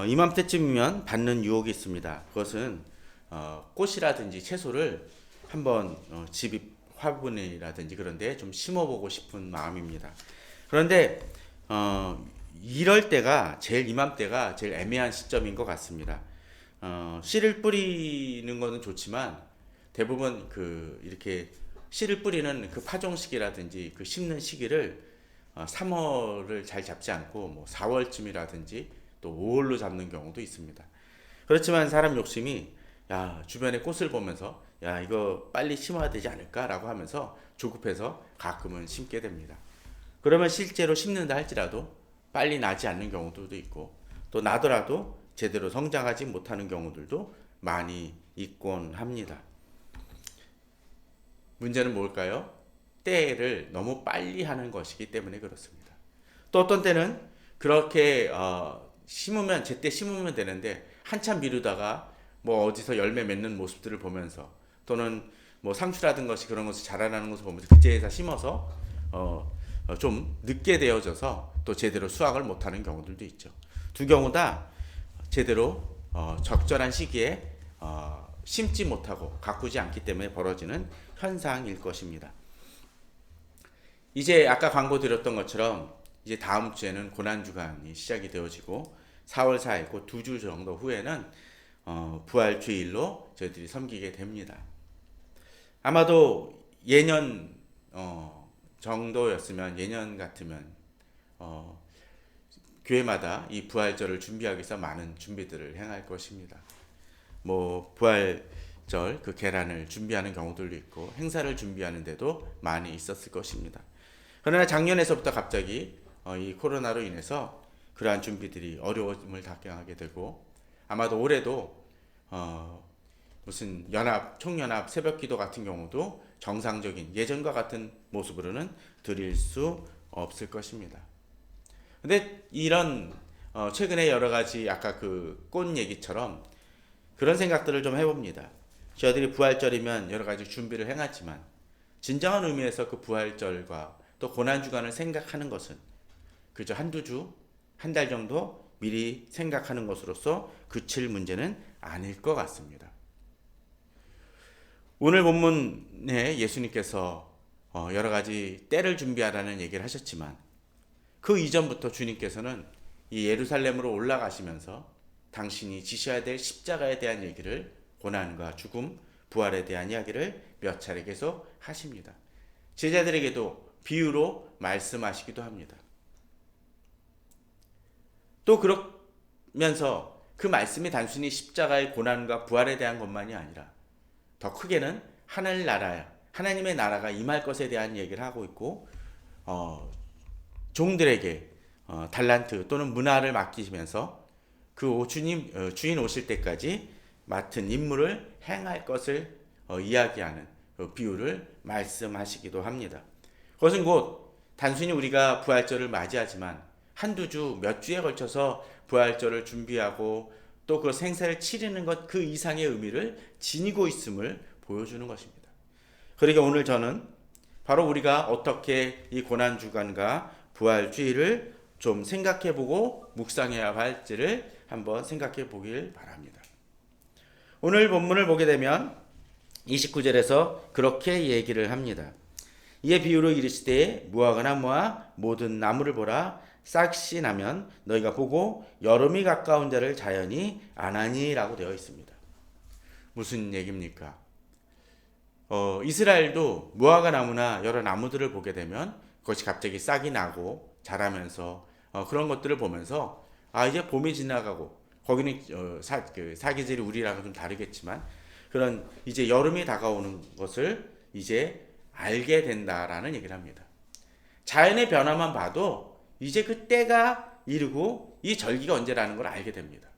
이맘때쯤이면 받는 유혹이 있습니다. 그것은 꽃이라든지 채소를 한번 집 화분이라든지 그런데 좀 심어보고 싶은 마음입니다. 그런데 이럴 때가 제일 이맘때가 제일 애매한 시점인 것 같습니다. 씨를 뿌리는 것은 좋지만 대부분 이렇게 씨를 뿌리는 그 파종 시기라든지 그 심는 시기를 3월을 잘 잡지 않고 뭐 4월쯤이라든지 또 5월로 잡는 경우도 있습니다. 그렇지만 사람 욕심이 주변에 꽃을 보면서 이거 빨리 심어야 되지 않을까라고 하면서 조급해서 가끔은 심게 됩니다. 그러면 실제로 심는다 할지라도 빨리 나지 않는 경우들도 있고 또 나더라도 제대로 성장하지 못하는 경우들도 많이 있곤 합니다. 문제는 뭘까요? 때를 너무 빨리 하는 것이기 때문에 그렇습니다. 또 어떤 때는 그렇게 심으면 제때 심으면 되는데 한참 미루다가 뭐 어디서 열매 맺는 모습들을 보면서 또는 뭐 상추라든 것이 그런 것이 자라나는 것을 보면서 그제야 심어서 좀 늦게 되어져서 또 제대로 수확을 못하는 경우들도 있죠. 두 경우 다 제대로 적절한 시기에 심지 못하고 가꾸지 않기 때문에 벌어지는 현상일 것입니다. 이제 아까 광고 드렸던 것처럼 이제 다음 주에는 고난주간이 시작이 되어지고 4월 4일 곧 2주 정도 후에는 부활주일로 저희들이 섬기게 됩니다. 아마도 예년 정도였으면 예년 같으면 교회마다 이 부활절을 준비하기 위해서 많은 준비들을 행할 것입니다. 뭐 부활절 그 계란을 준비하는 경우들도 있고 행사를 준비하는데도 많이 있었을 것입니다. 그러나 작년에서부터 갑자기 이 코로나로 인해서 그러한 준비들이 어려움을 당하게 되고 아마도 올해도 무슨 총연합 새벽기도 같은 경우도 정상적인 예전과 같은 모습으로는 드릴 수 없을 것입니다. 근데 이런 최근에 여러 가지 아까 그 꽃 얘기처럼 그런 생각들을 좀 해봅니다. 저희들이 부활절이면 여러 가지 준비를 행하지만 진정한 의미에서 그 부활절과 또 고난주간을 생각하는 것은 그저 한두 주, 한 달 정도 미리 생각하는 것으로서 그칠 문제는 아닐 것 같습니다. 오늘 본문에 예수님께서 여러 가지 때를 준비하라는 얘기를 하셨지만 그 이전부터 주님께서는 이 예루살렘으로 올라가시면서 당신이 지셔야 될 십자가에 대한 얘기를 고난과 죽음, 부활에 대한 이야기를 몇 차례 계속 하십니다. 제자들에게도 비유로 말씀하시기도 합니다. 또 그러면서 그 말씀이 단순히 십자가의 고난과 부활에 대한 것만이 아니라 더 크게는 하늘나라, 하나님의 나라가 임할 것에 대한 얘기를 하고 있고 종들에게 달란트 또는 문화를 맡기면서 그 주인 오실 때까지 맡은 임무를 행할 것을 이야기하는 비유를 말씀하시기도 합니다. 그것은 곧 단순히 우리가 부활절을 맞이하지만 한두 주, 몇 주에 걸쳐서 부활절을 준비하고 또 그 생사를 치르는 것 그 이상의 의미를 지니고 있음을 보여주는 것입니다. 그러니까 오늘 저는 바로 우리가 어떻게 이 고난주간과 부활주일을 좀 생각해보고 묵상해야 할지를 한번 생각해 보길 바랍니다. 오늘 본문을 보게 되면 29절에서 그렇게 얘기를 합니다. 이에 비유로 이르시되 무화과나 무화 모든 나무를 보라 싹이 나면 너희가 보고 여름이 가까운 자를 자연히 아나니라고 되어 있습니다. 무슨 얘기입니까? 이스라엘도 무화과 나무나 여러 나무들을 보게 되면 그것이 갑자기 싹이 나고 자라면서 그런 것들을 보면서 이제 봄이 지나가고 거기는 사계절이 우리랑은 좀 다르겠지만 그런 이제 여름이 다가오는 것을 이제 알게 된다라는 얘기를 합니다. 자연의 변화만 봐도 이제 그 때가 이르고 이 절기가 언제라는 걸 알게 됩니다.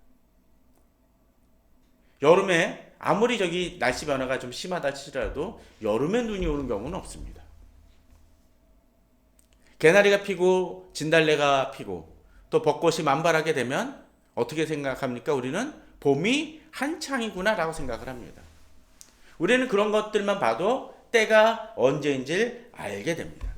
여름에 아무리 날씨 변화가 좀 심하다 치더라도 여름에 눈이 오는 경우는 없습니다. 개나리가 피고 진달래가 피고 또 벚꽃이 만발하게 되면 어떻게 생각합니까? 우리는 봄이 한창이구나라고 생각을 합니다. 우리는 그런 것들만 봐도 때가 언제인지를 알게 됩니다.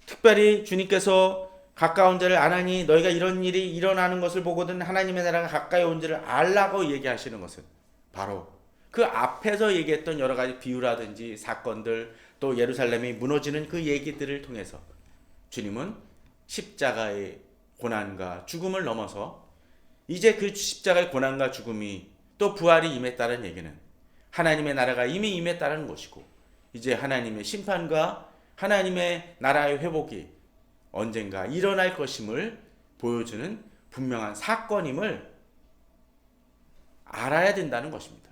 특별히 주님께서 가까운 자를 아나니 너희가 이런 일이 일어나는 것을 보거든 하나님의 나라가 가까이 온 줄을 알라고 얘기하시는 것은 바로 그 앞에서 얘기했던 여러 가지 비유라든지 사건들, 또 예루살렘이 무너지는 그 얘기들을 통해서 주님은 십자가의 고난과 죽음을 넘어서 이제 그 십자가의 고난과 죽음이 또 부활이 임했다는 얘기는 하나님의 나라가 이미 임했다는 것이고, 이제 하나님의 심판과 하나님의 나라의 회복이 언젠가 일어날 것임을 보여주는 분명한 사건임을 알아야 된다는 것입니다.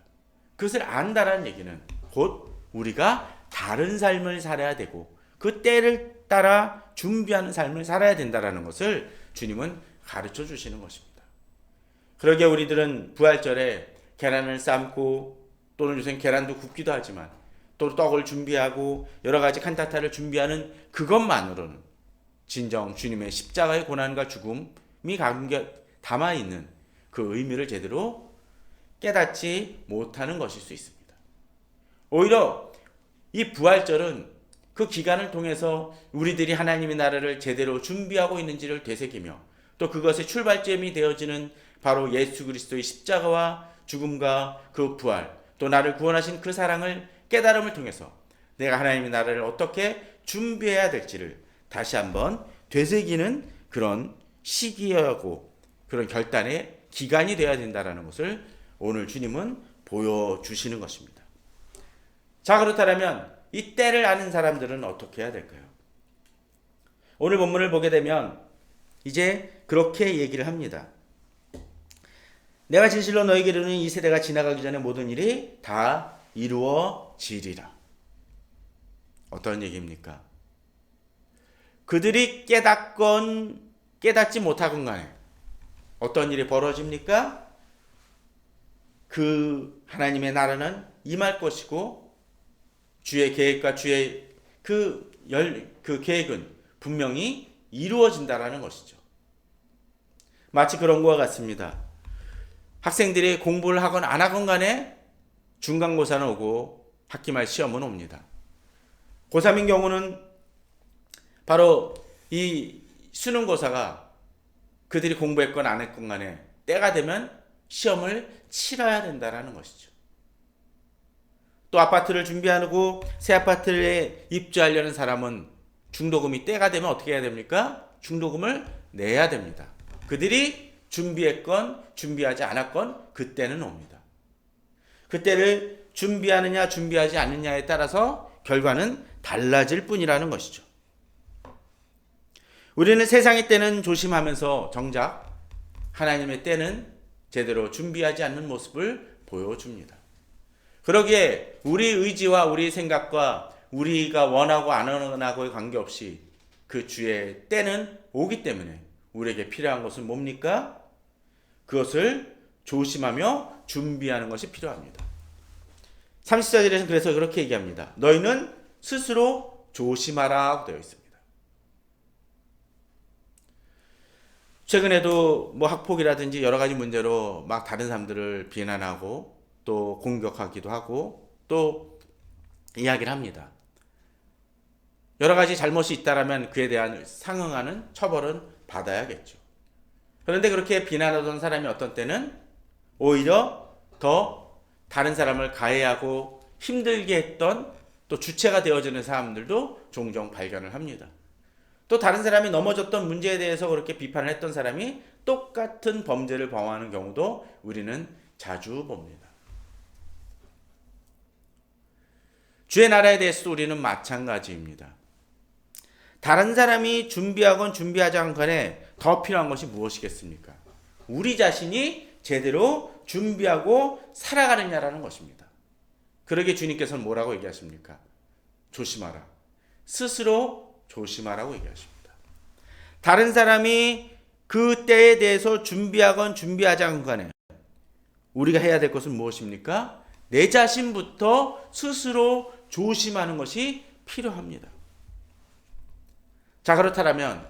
그것을 안다라는 얘기는 곧 우리가 다른 삶을 살아야 되고 그 때를 따라 준비하는 삶을 살아야 된다는 것을 주님은 가르쳐 주시는 것입니다. 그러기에 우리들은 부활절에 계란을 삶고, 또는 요새는 계란도 굽기도 하지만 또 떡을 준비하고 여러 가지 칸타타를 준비하는 그것만으로는 진정 주님의 십자가의 고난과 죽음이 담아있는 그 의미를 제대로 깨닫지 못하는 것일 수 있습니다. 오히려 이 부활절은 그 기간을 통해서 우리들이 하나님의 나라를 제대로 준비하고 있는지를 되새기며, 또 그것의 출발점이 되어지는 바로 예수 그리스도의 십자가와 죽음과 그 부활, 또 나를 구원하신 그 사랑을 깨달음을 통해서 내가 하나님의 나라를 어떻게 준비해야 될지를 다시 한번 되새기는 그런 시기하고 그런 결단의 기간이 되어야 된다는 것을 오늘 주님은 보여주시는 것입니다. 자, 그렇다면 이 때를 아는 사람들은 어떻게 해야 될까요? 오늘 본문을 보게 되면 이제 그렇게 얘기를 합니다. 내가 진실로 너에게 이르는 이 세대가 지나가기 전에 모든 일이 다 이루어지리라. 어떤 얘기입니까? 그들이 깨닫건 깨닫지 못하건 간에 어떤 일이 벌어집니까? 그 하나님의 나라는 임할 것이고 주의 계획과 주의 그 계획은 분명히 이루어진다라는 것이죠. 마치 그런 것과 같습니다. 학생들이 공부를 하건 안 하건 간에 중간고사는 오고 학기말 시험은 옵니다. 고3인 경우는 바로 이 수능고사가 그들이 공부했건 안 했건 간에 때가 되면 시험을 치러야 된다는 것이죠. 또 아파트를 준비하고 새 아파트에 입주하려는 사람은 중도금이 때가 되면 어떻게 해야 됩니까? 중도금을 내야 됩니다. 그들이 준비했건 준비하지 않았건 그때는 옵니다. 그때를 준비하느냐 준비하지 않느냐에 따라서 결과는 달라질 뿐이라는 것이죠. 우리는 세상의 때는 조심하면서 정작 하나님의 때는 제대로 준비하지 않는 모습을 보여줍니다. 그러기에 우리 의지와 우리 생각과 우리가 원하고 안 원하고에 관계없이 그 주의 때는 오기 때문에 우리에게 필요한 것은 뭡니까? 그것을 조심하며 준비하는 것이 필요합니다. 34절에서는 그래서 그렇게 얘기합니다. 너희는 스스로 조심하라 되어 있습니다. 최근에도 뭐 학폭이라든지 여러 가지 문제로 막 다른 사람들을 비난하고 또 공격하기도 하고 또 이야기를 합니다. 여러 가지 잘못이 있다라면 그에 대한 상응하는 처벌은 받아야겠죠. 그런데 그렇게 비난하던 사람이 어떤 때는 오히려 더 다른 사람을 가해하고 힘들게 했던 또 주체가 되어지는 사람들도 종종 발견을 합니다. 또 다른 사람이 넘어졌던 문제에 대해서 그렇게 비판을 했던 사람이 똑같은 범죄를 범하는 경우도 우리는 자주 봅니다. 주의 나라에 대해서도 우리는 마찬가지입니다. 다른 사람이 준비하건 준비하지 않건 간에 더 필요한 것이 무엇이겠습니까? 우리 자신이 제대로 준비하고 살아가느냐라는 것입니다. 그러기에 주님께서는 뭐라고 얘기하십니까? 조심하라. 스스로 조심하라고 얘기하십니다. 다른 사람이 그 때에 대해서 준비하건 준비하지 않건 간에 우리가 해야 될 것은 무엇입니까? 내 자신부터 스스로 조심하는 것이 필요합니다. 자, 그렇다면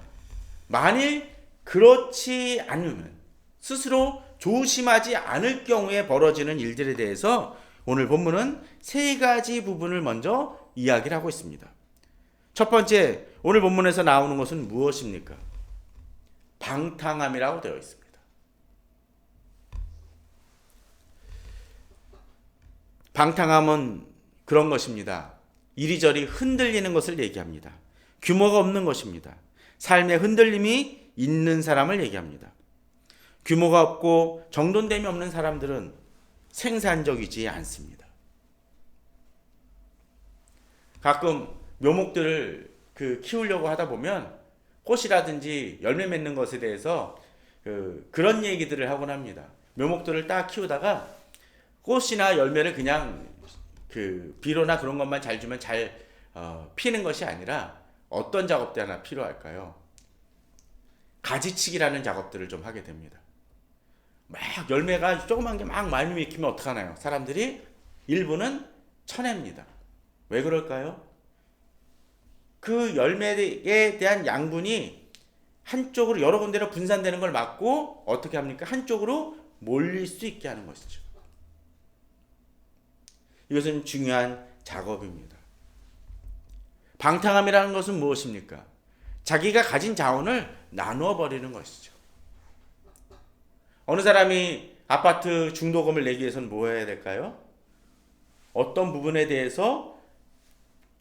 만일 그렇지 않으면 스스로 조심하지 않을 경우에 벌어지는 일들에 대해서 오늘 본문은 세 가지 부분을 먼저 이야기를 하고 있습니다. 첫 번째, 오늘 본문에서 나오는 것은 무엇입니까? 방탕함이라고 되어 있습니다. 방탕함은 그런 것입니다. 이리저리 흔들리는 것을 얘기합니다. 규모가 없는 것입니다. 삶의 흔들림이 있는 사람을 얘기합니다. 규모가 없고 정돈됨이 없는 사람들은 생산적이지 않습니다. 가끔 묘목들을 키우려고 하다 보면 꽃이라든지 열매 맺는 것에 대해서 그런 얘기들을 하곤 합니다. 묘목들을 딱 키우다가 꽃이나 열매를 그냥 비료나 그런 것만 잘 주면 잘 피는 것이 아니라 어떤 작업들이 하나 필요할까요? 가지치기라는 작업들을 좀 하게 됩니다. 막 열매가 조그만 게 막 많이 맺히면 어떡하나요? 사람들이 일부는 쳐냅니다. 왜 그럴까요? 그 열매에 대한 양분이 한쪽으로 여러 군데로 분산되는 걸 막고 어떻게 합니까? 한쪽으로 몰릴 수 있게 하는 것이죠. 이것은 중요한 작업입니다. 방탕함이라는 것은 무엇입니까? 자기가 가진 자원을 나누어 버리는 것이죠. 어느 사람이 아파트 중도금을 내기 위해서는 뭐 해야 될까요? 어떤 부분에 대해서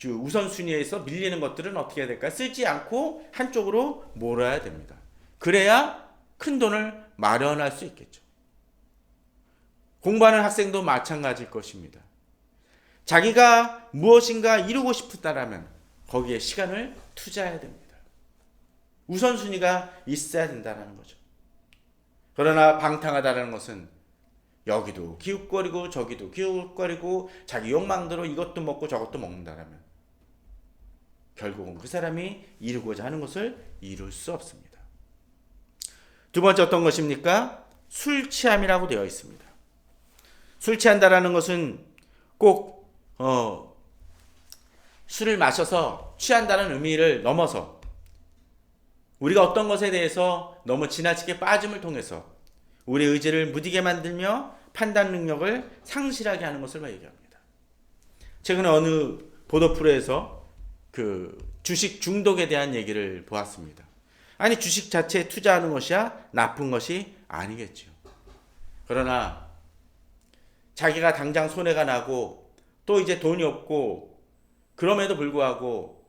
우선순위에서 밀리는 것들은 어떻게 해야 될까요? 쓰지 않고 한쪽으로 몰아야 됩니다. 그래야 큰 돈을 마련할 수 있겠죠. 공부하는 학생도 마찬가지일 것입니다. 자기가 무엇인가 이루고 싶다라면 거기에 시간을 투자해야 됩니다. 우선순위가 있어야 된다는 거죠. 그러나 방탕하다는 것은 여기도 기웃거리고 저기도 기웃거리고 자기 욕망대로 이것도 먹고 저것도 먹는다라면 결국은 그 사람이 이루고자 하는 것을 이룰 수 없습니다. 두 번째 어떤 것입니까? 술 취함이라고 되어 있습니다. 술 취한다라는 것은 꼭 술을 마셔서 취한다는 의미를 넘어서 우리가 어떤 것에 대해서 너무 지나치게 빠짐을 통해서 우리 의지를 무디게 만들며 판단 능력을 상실하게 하는 것을 얘기합니다. 최근에 어느 보도 프로에서 주식 중독에 대한 얘기를 보았습니다. 아니 주식 자체에 투자하는 것이야 나쁜 것이 아니겠죠. 그러나 자기가 당장 손해가 나고 또 이제 돈이 없고 그럼에도 불구하고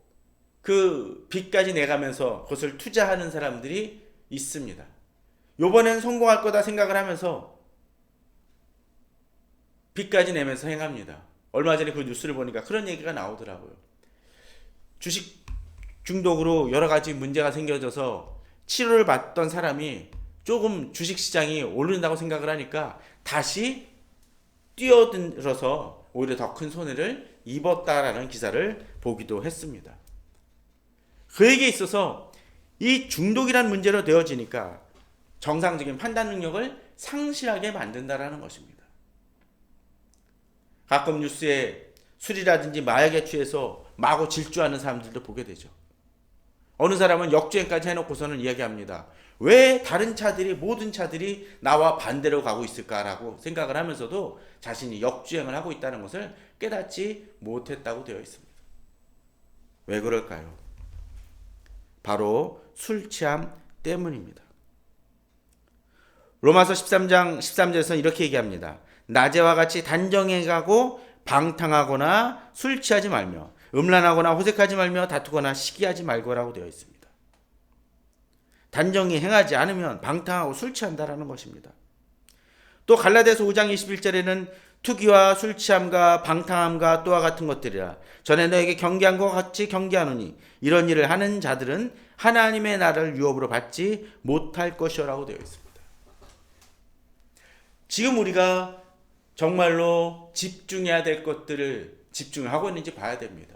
그 빚까지 내가면서 그것을 투자하는 사람들이 있습니다. 요번엔 성공할 거다 생각을 하면서 빚까지 내면서 행합니다. 얼마 전에 그 뉴스를 보니까 그런 얘기가 나오더라고요. 주식 중독으로 여러 가지 문제가 생겨져서 치료를 받던 사람이 조금 주식시장이 오른다고 생각을 하니까 다시 뛰어들어서 오히려 더 큰 손해를 입었다라는 기사를 보기도 했습니다. 그에게 있어서 이 중독이라는 문제로 되어지니까 정상적인 판단 능력을 상실하게 만든다라는 것입니다. 가끔 뉴스에 술이라든지 마약에 취해서 마구 질주하는 사람들도 보게 되죠. 어느 사람은 역주행까지 해놓고서는 이야기합니다. 왜 다른 차들이 모든 차들이 나와 반대로 가고 있을까라고 생각을 하면서도 자신이 역주행을 하고 있다는 것을 깨닫지 못했다고 되어 있습니다. 왜 그럴까요? 바로 술 취함 때문입니다. 로마서 13장 13절에서 이렇게 얘기합니다. 낮에와 같이 단정해가고 방탕하거나 술 취하지 말며 음란하거나 호색하지 말며 다투거나 시기하지 말고라고 되어 있습니다. 단정히 행하지 않으면 방탕하고 술 취한다라는 것입니다. 또 갈라디아서 5장 21절에는 투기와 술 취함과 방탕함과 또와 같은 것들이라 전에 너에게 경계한 것 같이 경계하노니 이런 일을 하는 자들은 하나님의 나라를 유업으로 받지 못할 것이라고 되어 있습니다. 지금 우리가 정말로 집중해야 될 것들을 집중하고 있는지 봐야 됩니다.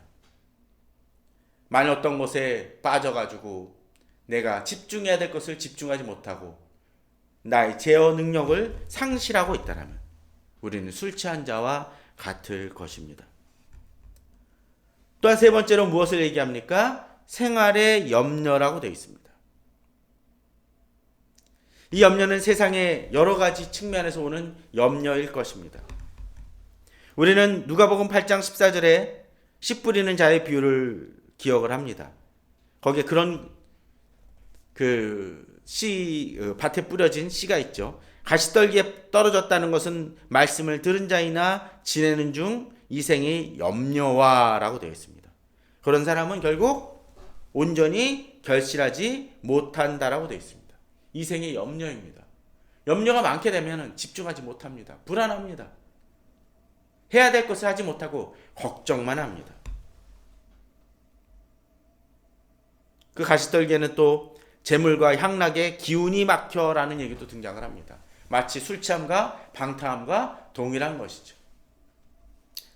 만약 어떤 것에 빠져가지고 내가 집중해야 될 것을 집중하지 못하고 나의 제어 능력을 상실하고 있다면 우리는 술 취한 자와 같을 것입니다. 또한 세 번째로 무엇을 얘기합니까? 생활의 염려라고 되어 있습니다. 이 염려는 세상의 여러 가지 측면에서 오는 염려일 것입니다. 우리는 누가복음 8장 14절에 씨 뿌리는 자의 비유를 기억을 합니다. 거기에 그런 밭에 뿌려진 씨가 있죠. 가시떨기에 떨어졌다는 것은 말씀을 들은 자이나 지내는 중 이생의 염려와라고 되어 있습니다. 그런 사람은 결국 온전히 결실하지 못한다라고 되어 있습니다. 이생의 염려입니다. 염려가 많게 되면 집중하지 못합니다. 불안합니다. 해야 될 것을 하지 못하고 걱정만 합니다. 그 가시떨기에는 또 재물과 향락에 기운이 막혀라는 얘기도 등장을 합니다. 마치 술 취함과 방탕함과 동일한 것이죠.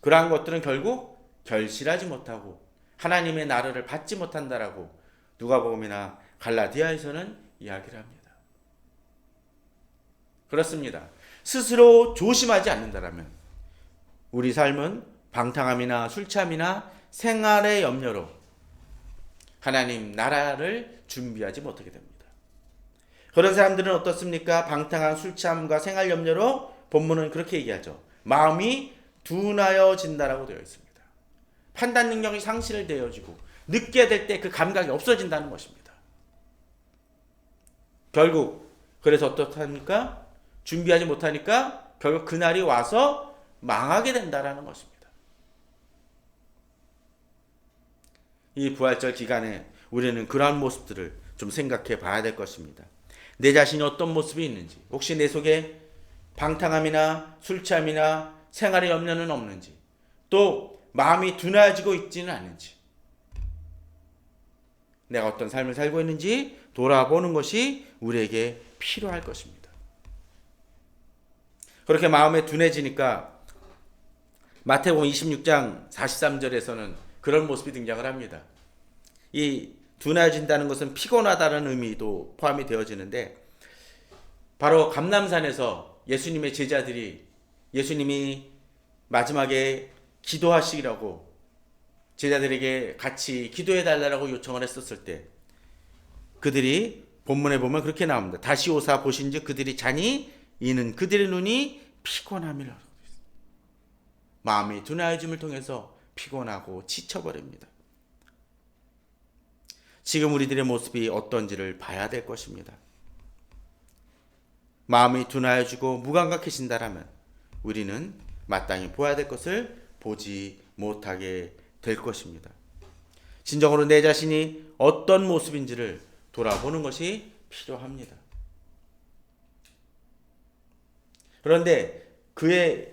그러한 것들은 결국 결실하지 못하고 하나님의 나라를 받지 못한다라고 누가복음이나 갈라디아에서는 이야기를 합니다. 그렇습니다. 스스로 조심하지 않는다라면 우리 삶은 방탕함이나 술 취함이나 생활의 염려로 하나님 나라를 준비하지 못하게 됩니다. 그런 사람들은 어떻습니까? 방탕한 술 취함과 생활 염려로 본문은 그렇게 얘기하죠. 마음이 둔하여진다라고 되어 있습니다. 판단 능력이 상실되어지고 늦게 될 때 그 감각이 없어진다는 것입니다. 결국 그래서 어떻습니까? 준비하지 못하니까 결국 그날이 와서 망하게 된다라는 것입니다. 이 부활절 기간에 우리는 그러한 모습들을 좀 생각해 봐야 될 것입니다. 내 자신이 어떤 모습이 있는지, 혹시 내 속에 방탕함이나 술 취함이나 생활의 염려는 없는지, 또 마음이 둔해지고 있지는 않은지, 내가 어떤 삶을 살고 있는지 돌아보는 것이 우리에게 필요할 것입니다. 그렇게 마음에 둔해지니까 마태복음 26장 43절에서는 그런 모습이 등장을 합니다. 이 둔해진다는 것은 피곤하다는 의미도 포함이 되어지는데, 바로 감람산에서 예수님의 제자들이 예수님이 마지막에 기도하시라고 제자들에게 같이 기도해 달라고 요청을 했었을 때 그들이 본문에 보면 그렇게 나옵니다. 다시 오사 보신즉 그들이 자니 이는 그들의 눈이 피곤함이라. 마음이 둔해짐을 통해서 피곤하고 지쳐버립니다. 지금 우리들의 모습이 어떤지를 봐야 될 것입니다. 마음이 둔하여지고 무감각해진다라면 우리는 마땅히 보아야 될 것을 보지 못하게 될 것입니다. 진정으로 내 자신이 어떤 모습인지를 돌아보는 것이 필요합니다. 그런데 그의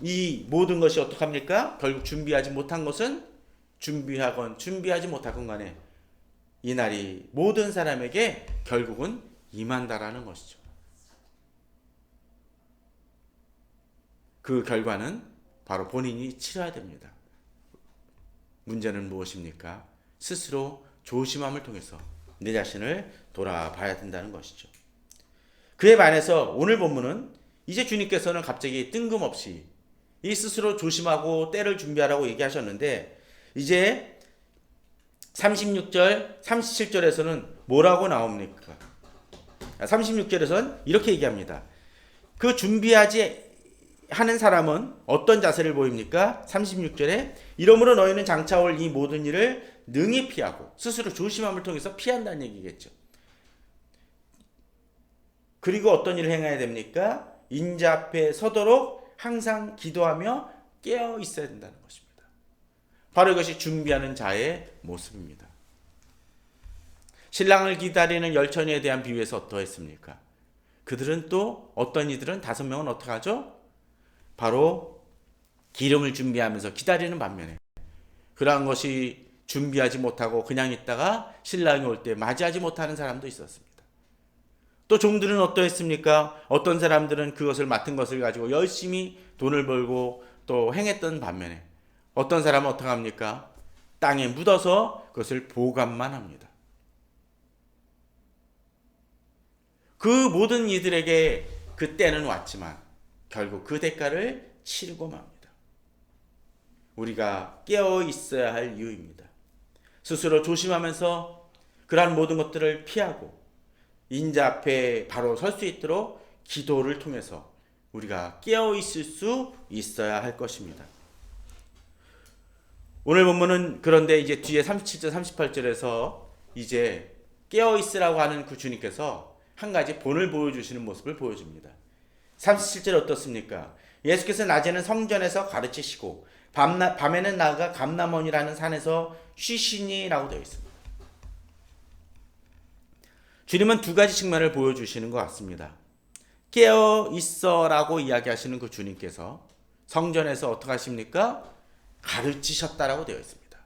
이 모든 것이 어떡합니까? 결국 준비하지 못한 것은 준비하건 준비하지 못하건 간에 이 날이 모든 사람에게 결국은 임한다라는 것이죠. 그 결과는 바로 본인이 치러야 됩니다. 문제는 무엇입니까? 스스로 조심함을 통해서 내 자신을 돌아봐야 된다는 것이죠. 그에 반해서 오늘 본문은 이제 주님께서는 갑자기 뜬금없이 이 스스로 조심하고 때를 준비하라고 얘기하셨는데, 이제 36절, 37절에서는 뭐라고 나옵니까? 36절에서는 이렇게 얘기합니다. 그 준비하지 하는 사람은 어떤 자세를 보입니까? 36절에 이러므로 너희는 장차 올 이 모든 일을 능히 피하고 스스로 조심함을 통해서 피한다는 얘기겠죠. 그리고 어떤 일을 행해야 됩니까? 인자 앞에 서도록 항상 기도하며 깨어 있어야 된다는 것입니다. 바로 이것이 준비하는 자의 모습입니다. 신랑을 기다리는 열처녀에 대한 비유에서 어떠했습니까? 그들은 또 어떤 이들은 5명은 어떻게 하죠? 바로 기름을 준비하면서 기다리는 반면에 그러한 것이 준비하지 못하고 그냥 있다가 신랑이 올 때 맞이하지 못하는 사람도 있었습니다. 또 종들은 어떠했습니까? 어떤 사람들은 그것을 맡은 것을 가지고 열심히 돈을 벌고 또 행했던 반면에 어떤 사람은 어떻게 합니까? 땅에 묻어서 그것을 보관만 합니다. 그 모든 이들에게 그 때는 왔지만 결국 그 대가를 치르고 맙니다. 우리가 깨어 있어야 할 이유입니다. 스스로 조심하면서 그러한 모든 것들을 피하고 인자 앞에 바로 설 수 있도록 기도를 통해서 우리가 깨어 있을 수 있어야 할 것입니다. 오늘 본문은 그런데 이제 뒤에 37절 38절에서 이제 깨어 있으라고 하는 그 주님께서 한 가지 본을 보여주시는 모습을 보여줍니다. 37절 어떻습니까? 예수께서 낮에는 성전에서 가르치시고 밤에는 나가 감람원이라는 산에서 쉬시니라고 되어 있습니다. 주님은 두 가지 측면을 보여주시는 것 같습니다. 깨어 있어라고 이야기하시는 그 주님께서 성전에서 어떻게 하십니까? 가르치셨다라고 되어 있습니다.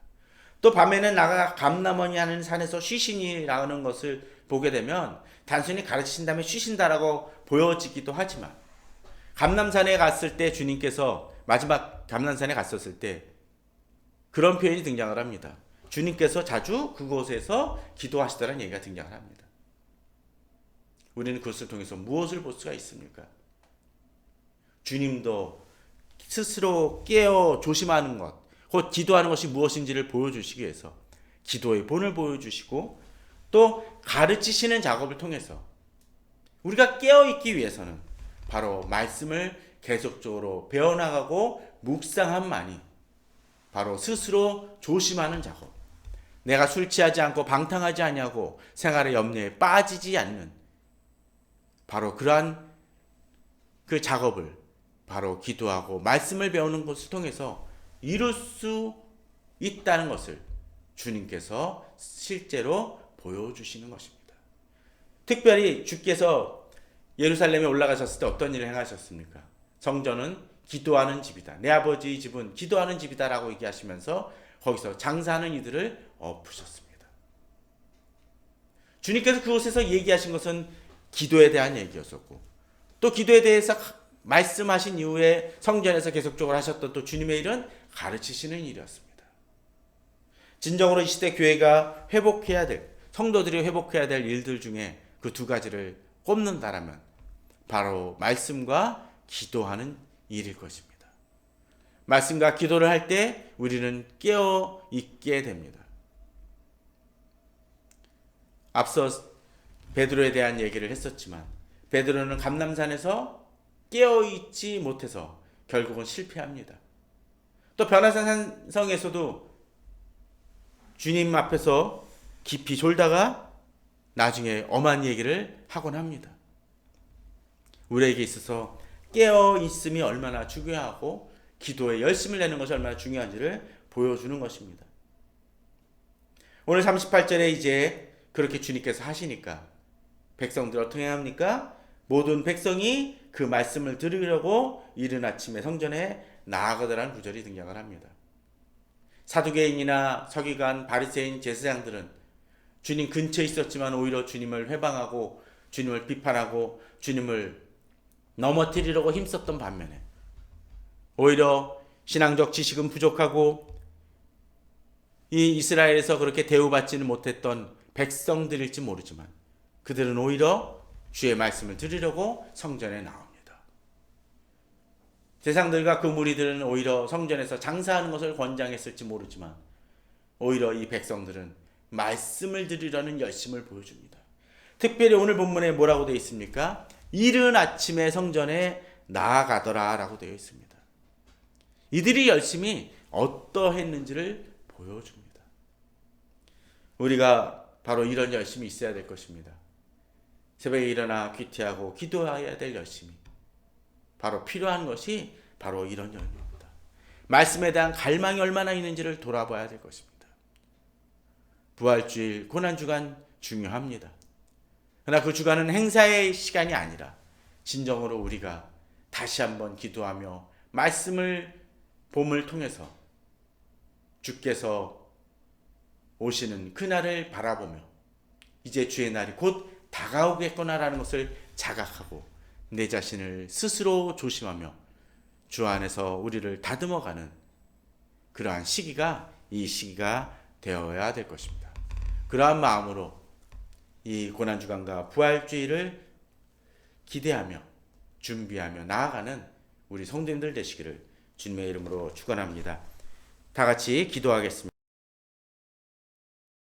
또 밤에는 나가 감람원이 하는 산에서 쉬시니라는 것을 보게 되면 단순히 가르치신 다음에 쉬신다라고 보여지기도 하지만 감람산에 갔을 때 주님께서 마지막 감람산에 갔었을 때 그런 표현이 등장을 합니다. 주님께서 자주 그곳에서 기도하시더라는 얘기가 등장을 합니다. 우리는 그것을 통해서 무엇을 볼 수가 있습니까? 주님도 스스로 깨어 조심하는 것, 곧 기도하는 것이 무엇인지를 보여주시기 위해서 기도의 본을 보여주시고 또 가르치시는 작업을 통해서 우리가 깨어있기 위해서는 바로 말씀을 계속적으로 배워나가고 묵상함만이 바로 스스로 조심하는 작업, 내가 술 취하지 않고 방탕하지 아니하고 생활의 염려에 빠지지 않는 바로 그러한 그 작업을 바로 기도하고 말씀을 배우는 것을 통해서 이룰 수 있다는 것을 주님께서 실제로 보여주시는 것입니다. 특별히 주께서 예루살렘에 올라가셨을 때 어떤 일을 행하셨습니까? 성전은 기도하는 집이다. 내 아버지 집은 기도하는 집이다 라고 얘기하시면서 거기서 장사하는 이들을 엎으셨습니다. 주님께서 그곳에서 얘기하신 것은 기도에 대한 얘기였었고 또 기도에 대해서 말씀하신 이후에 성전에서 계속적으로 하셨던 또 주님의 일은 가르치시는 일이었습니다. 진정으로 이 시대 교회가 회복해야 될, 성도들이 회복해야 될 일들 중에 그 두 가지를 꼽는다라면 바로 말씀과 기도하는 일일 것입니다. 말씀과 기도를 할 때 우리는 깨어 있게 됩니다. 앞서 베드로에 대한 얘기를 했었지만 베드로는 감람산에서 깨어 있지 못해서 결국은 실패합니다. 또 변화산 산성에서도 주님 앞에서 깊이 졸다가 나중에 엄한 얘기를 하곤 합니다. 우리에게 있어서 깨어 있음이 얼마나 중요하고 기도에 열심을 내는 것이 얼마나 중요한지를 보여주는 것입니다. 오늘 38절에 이제 그렇게 주님께서 하시니까 백성들 어떻게 합니까? 모든 백성이 그 말씀을 들으려고 이른 아침에 성전에 나아가더라는 구절이 등장을 합니다. 사두개인이나 서기관, 바리새인, 제사장들은 주님 근처에 있었지만 오히려 주님을 회방하고 주님을 비판하고 주님을 넘어뜨리려고 힘썼던 반면에 오히려 신앙적 지식은 부족하고 이 이스라엘에서 그렇게 대우받지는 못했던 백성들일지 모르지만 그들은 오히려 주의 말씀을 들으려고 성전에 나옵니다. 세상들과 그 무리들은 오히려 성전에서 장사하는 것을 권장했을지 모르지만 오히려 이 백성들은 말씀을 들으려는 열심을 보여줍니다. 특별히 오늘 본문에 뭐라고 되어 있습니까? 이른 아침에 성전에 나아가더라 라고 되어 있습니다. 이들이 열심히 어떠했는지를 보여줍니다. 우리가 바로 이런 열심이 있어야 될 것입니다. 새벽에 일어나 퀴티하고 기도해야 될 열심이 바로 필요한 것이 바로 이런 열입니다. 말씀에 대한 갈망이 얼마나 있는지를 돌아봐야 될 것입니다. 부활주일, 고난주간 중요합니다. 그러나 그 주간은 행사의 시간이 아니라 진정으로 우리가 다시 한번 기도하며 말씀을 봄을 통해서 주께서 오시는 그날을 바라보며 이제 주의 날이 곧 다가오겠구나라는 것을 자각하고 내 자신을 스스로 조심하며 주 안에서 우리를 다듬어가는 그러한 시기가 이 시기가 되어야 될 것입니다. 그러한 마음으로 이 고난주간과 부활주일을 기대하며 준비하며 나아가는 우리 성도님들 되시기를 주님의 이름으로 축원합니다. 다 같이 기도하겠습니다.